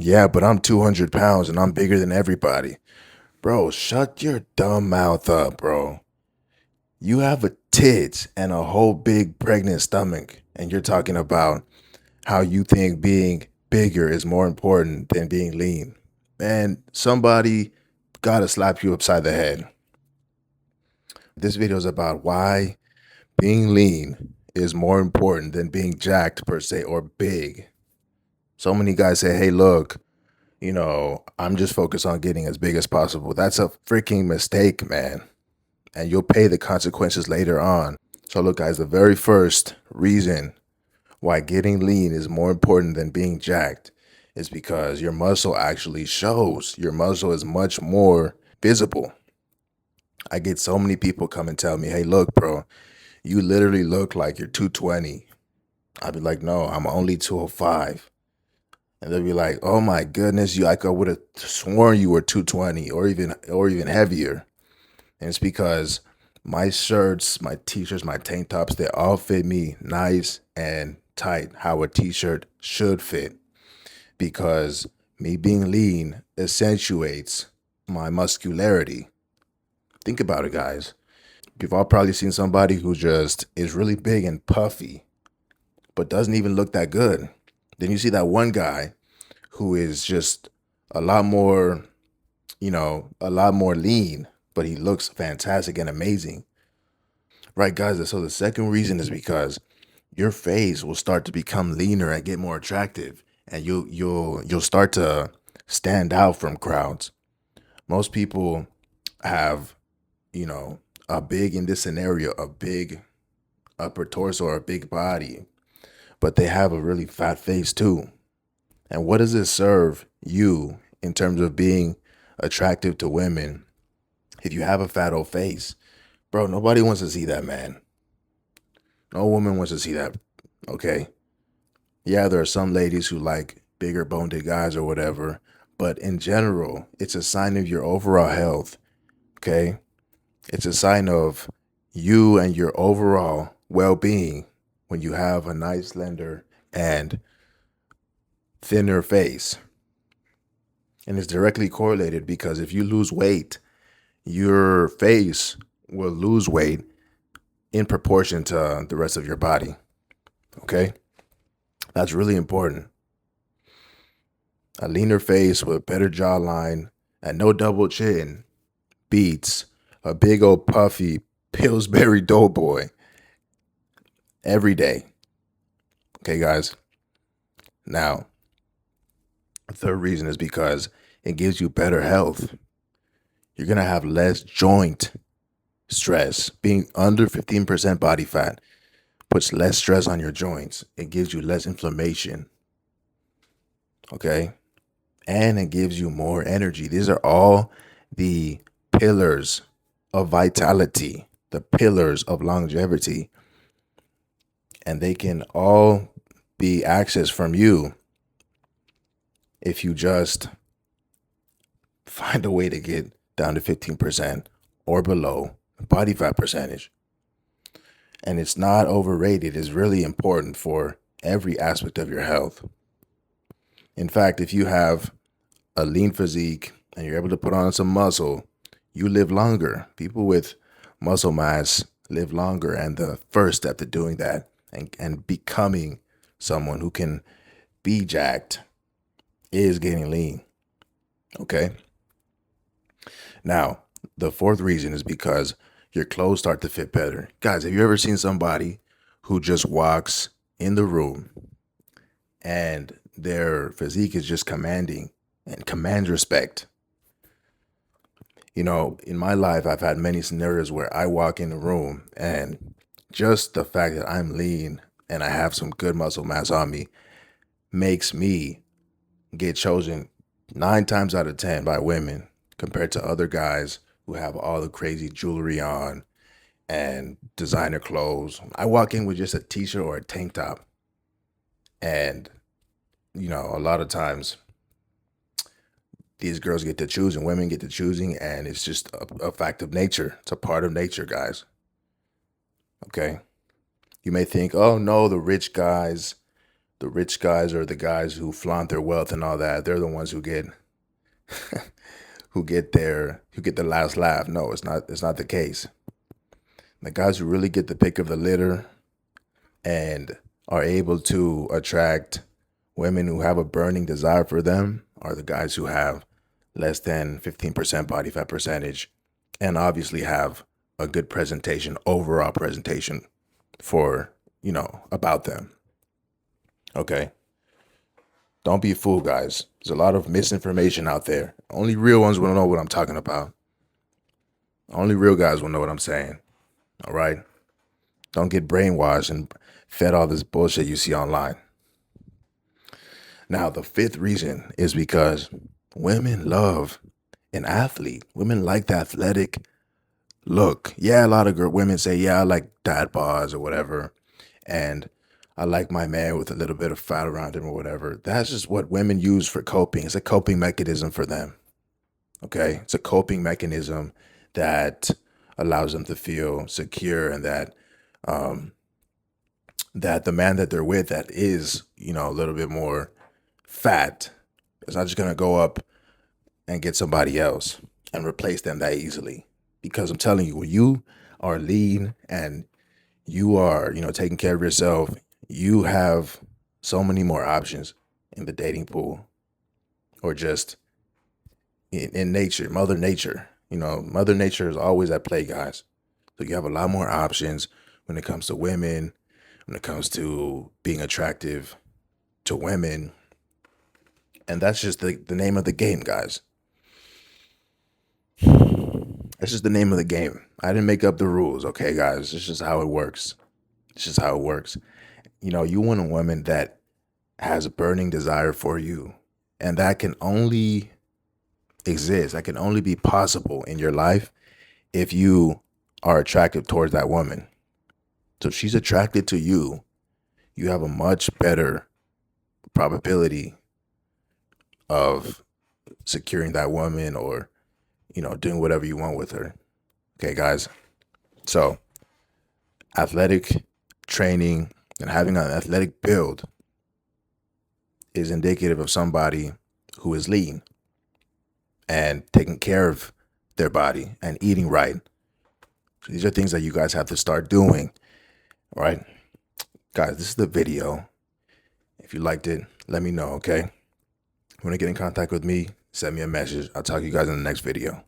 Yeah, but I'm 200 pounds and I'm bigger than everybody. Bro, shut your dumb mouth up, bro. You have a tits and a whole big pregnant stomach, and you're talking about how you think being bigger is more important than being lean. Man, somebody gotta slap you upside the head. This video is about why being lean is more important than being jacked per se or big. So many guys say, hey, look, I'm just focused on getting as big as possible. That's a freaking mistake, man. And you'll pay the consequences later on. So look, guys, the very first reason why getting lean is more important than being jacked is because your muscle actually shows. Your muscle is much more visible. I get so many people come and tell me, hey, look, bro, you literally look like you're 220. I'd be like, no, I'm only 205. And they'll be like, oh my goodness, I would have sworn you were 220 or even heavier. And it's because my shirts, my t-shirts, my tank tops, they all fit me nice and tight, how a t-shirt should fit. Because me being lean accentuates my muscularity. Think about it, guys. You've all probably seen somebody who just is really big and puffy, but doesn't even look that good. Then you see that one guy who is just a lot more, a lot more lean, but he looks fantastic and amazing. Right, guys? So the second reason is because your face will start to become leaner and get more attractive, and you'll start to stand out from crowds. Most people have, a big, in this scenario, a big upper torso or a big body, but they have a really fat face too. And what does it serve you in terms of being attractive to women if you have a fat old face? Bro, nobody wants to see that, man. No woman wants to see that. Okay. Yeah, there are some ladies who like bigger boned guys or whatever, but in general, it's a sign of your overall health. Okay. It's a sign of you and your overall well being when you have a nice, slender, and thinner face. And it's directly correlated because if you lose weight, your face will lose weight in proportion to the rest of your body. Okay? That's really important. A leaner face with better jawline and no double chin beats a big old puffy Pillsbury Doughboy every day. Okay, guys? Now, the third reason is because it gives you better health. You're going to have less joint stress. Being under 15% body fat puts less stress on your joints. It gives you less inflammation. Okay? And it gives you more energy. These are all the pillars of vitality, the pillars of longevity. And they can all be accessed from you if you just find a way to get down to 15% or below body fat percentage. And it's not overrated. It's really important for every aspect of your health. In fact, if you have a lean physique and you're able to put on some muscle, you live longer. People with muscle mass live longer. And the first step to doing that and becoming someone who can be jacked is getting lean. Okay. Now, the fourth reason is because your clothes start to fit better. Guys, have you ever seen somebody who just walks in the room and their physique is just commanding and commands respect? In my life, I've had many scenarios where I walk in the room and just the fact that I'm lean and I have some good muscle mass on me makes me get chosen 9 times out of 10 by women compared to other guys who have all the crazy jewelry on and designer clothes. I walk in with just a t-shirt or a tank top. And, a lot of times these girls get to choose and women get to choosing, and it's just a fact of nature. It's a part of nature, guys. Okay. You may think, oh no, the rich guys the rich guys or the guys who flaunt their wealth and all that, they're the ones who get who get the last laugh. No, it's not the case. The guys who really get the pick of the litter and are able to attract women who have a burning desire for them are the guys who have less than 15% body fat percentage and obviously have a good presentation, overall presentation for, about them. Okay. Don't be fooled, guys. There's a lot of misinformation out there. Only real ones will know what I'm talking about. Only real guys will know what I'm saying. All right. Don't get brainwashed and fed all this bullshit you see online. Now, the fifth reason is because women love an athlete. Women like the athletic look. Yeah, a lot of women say, yeah, I like dad bods or whatever. And I like my man with a little bit of fat around him or whatever. That's just what women use for coping. It's a coping mechanism for them. Okay. It's a coping mechanism that allows them to feel secure and that that the man that they're with that is, a little bit more fat is not just going to go up and get somebody else and replace them that easily. Because I'm telling you, when you are lean and you are, taking care of yourself, you have so many more options in the dating pool or just in nature, Mother Nature. Mother Nature is always at play, guys. So you have a lot more options when it comes to women, when it comes to being attractive to women. And that's just the name of the game, guys. That's just the name of the game. I didn't make up the rules, okay, guys? It's just how it works. It's just how it works. You want a woman that has a burning desire for you, and that can only exist, that can only be possible in your life if you are attractive towards that woman. So if she's attracted to you, you have a much better probability of securing that woman or, doing whatever you want with her. Okay, guys. So athletic training and having an athletic build is indicative of somebody who is lean and taking care of their body and eating right. So these are things that you guys have to start doing. All right. Guys, this is the video. If you liked it, let me know, okay? If you want to get in contact with me, send me a message. I'll talk to you guys in the next video.